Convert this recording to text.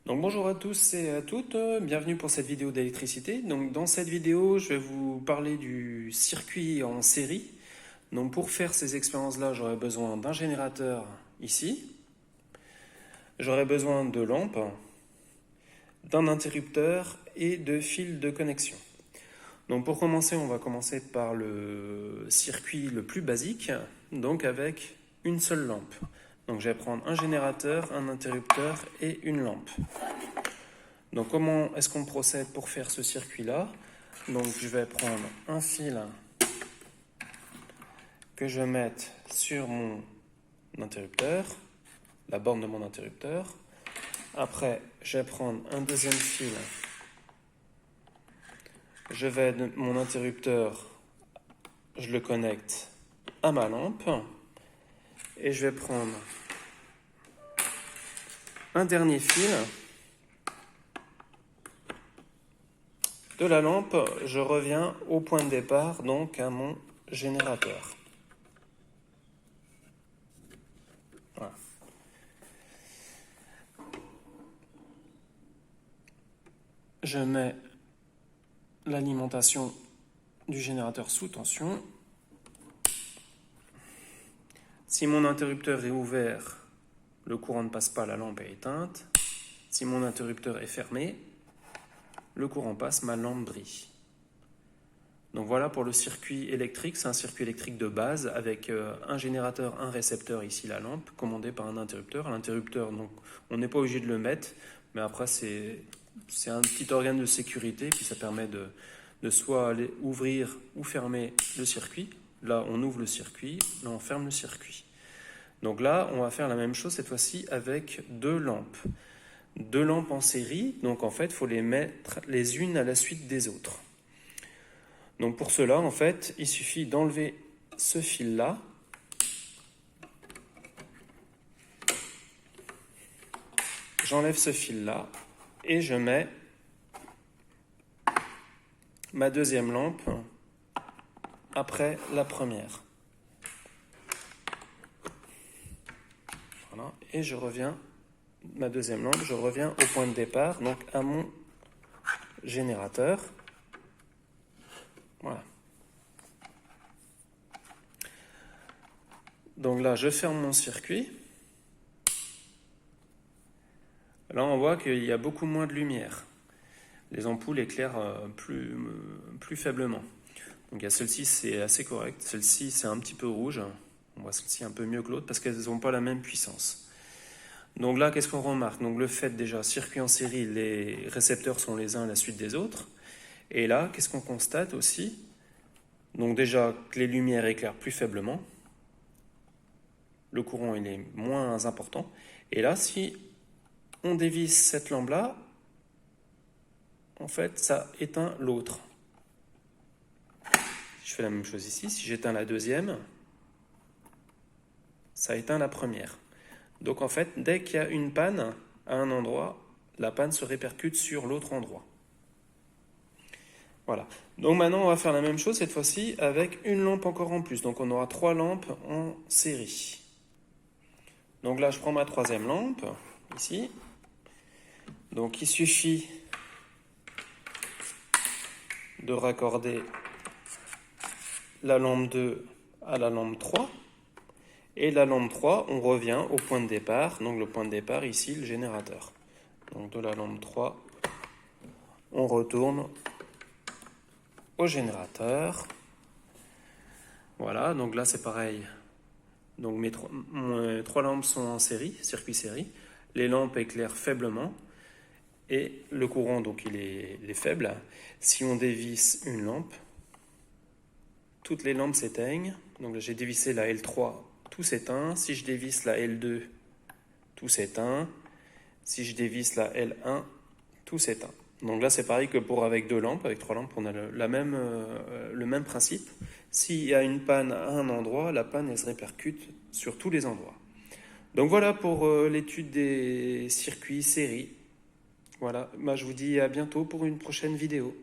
Donc bonjour à tous et à toutes, bienvenue pour cette vidéo d'électricité. Donc dans cette vidéo, je vais vous parler du circuit en série. Donc pour faire ces expériences-là, j'aurai besoin d'un générateur ici. J'aurai besoin de lampes, d'un interrupteur et de fils de connexion. Donc pour commencer, on va commencer par le circuit le plus basique, donc avec une seule lampe. Donc je vais prendre un générateur, un interrupteur et une lampe. Donc comment est-ce qu'on procède pour faire ce circuit-là? Donc je vais prendre un fil que je vais mettre sur mon interrupteur, la borne de mon interrupteur. Après, je vais prendre un deuxième fil. Je vais de mon interrupteur, je le connecte à ma lampe. Et je vais prendre un dernier fil de la lampe, je reviens au point de départ, donc à mon générateur. Voilà. Je mets l'alimentation du générateur sous tension. Si mon interrupteur est ouvert, le courant ne passe pas, la lampe est éteinte. Si mon interrupteur est fermé, le courant passe, ma lampe brille. Donc voilà pour le circuit électrique, c'est un circuit électrique de base avec un générateur, un récepteur, ici la lampe, commandé par un interrupteur. L'interrupteur, donc on n'est pas obligé de le mettre, mais après c'est un petit organe de sécurité, puis ça permet de soit aller ouvrir ou fermer le circuit. Là on ouvre le circuit, là on ferme le circuit. Donc là on va faire la même chose cette fois-ci avec deux lampes. Deux lampes en série, donc en fait il faut les mettre les unes à la suite des autres. Donc pour cela, en fait, il suffit d'enlever ce fil-là. J'enlève ce fil-là et je mets ma deuxième lampe après la première. Voilà. Et je reviens, ma deuxième lampe, je reviens au point de départ, donc à mon générateur. Voilà. Donc là, je ferme mon circuit. Là, on voit qu'il y a beaucoup moins de lumière. Les ampoules éclairent plus faiblement. Donc il y a celle-ci, c'est assez correct. Celle-ci, c'est un petit peu rouge. On voit celle-ci un peu mieux que l'autre parce qu'elles n'ont pas la même puissance. Donc là, qu'est-ce qu'on remarque? Donc le fait déjà, circuit en série, les récepteurs sont les uns à la suite des autres. Et là, qu'est-ce qu'on constate aussi? Donc déjà que les lumières éclairent plus faiblement. Le courant, il est moins important. Et là, si on dévisse cette lampe-là, en fait, ça éteint l'autre. Je fais la même chose ici. Si j'éteins la deuxième, ça éteint la première. Donc en fait, dès qu'il y a une panne à un endroit, la panne se répercute sur l'autre endroit. Voilà. Donc maintenant, on va faire la même chose cette fois-ci avec une lampe encore en plus. Donc on aura trois lampes en série. Donc là, je prends ma troisième lampe, ici. Donc il suffit de raccorder la lampe 2 à la lampe 3. Et la lampe 3, on revient au point de départ. Donc le point de départ, ici, le générateur. Donc de la lampe 3, on retourne au générateur. Voilà, donc là c'est pareil. Donc mes trois lampes sont en série, circuit série. Les lampes éclairent faiblement. Et le courant, donc il est faible. Si on dévisse une lampe, toutes les lampes s'éteignent. Donc j'ai dévissé la L3, tout s'éteint. Si je dévisse la L2, tout s'éteint. Si je dévisse la L1, tout s'éteint. Donc là c'est pareil que pour avec deux lampes, avec trois lampes, on a le même principe. S'il y a une panne à un endroit, la panne elle se répercute sur tous les endroits. Donc voilà pour l'étude des circuits série. Voilà, je vous dis à bientôt pour une prochaine vidéo.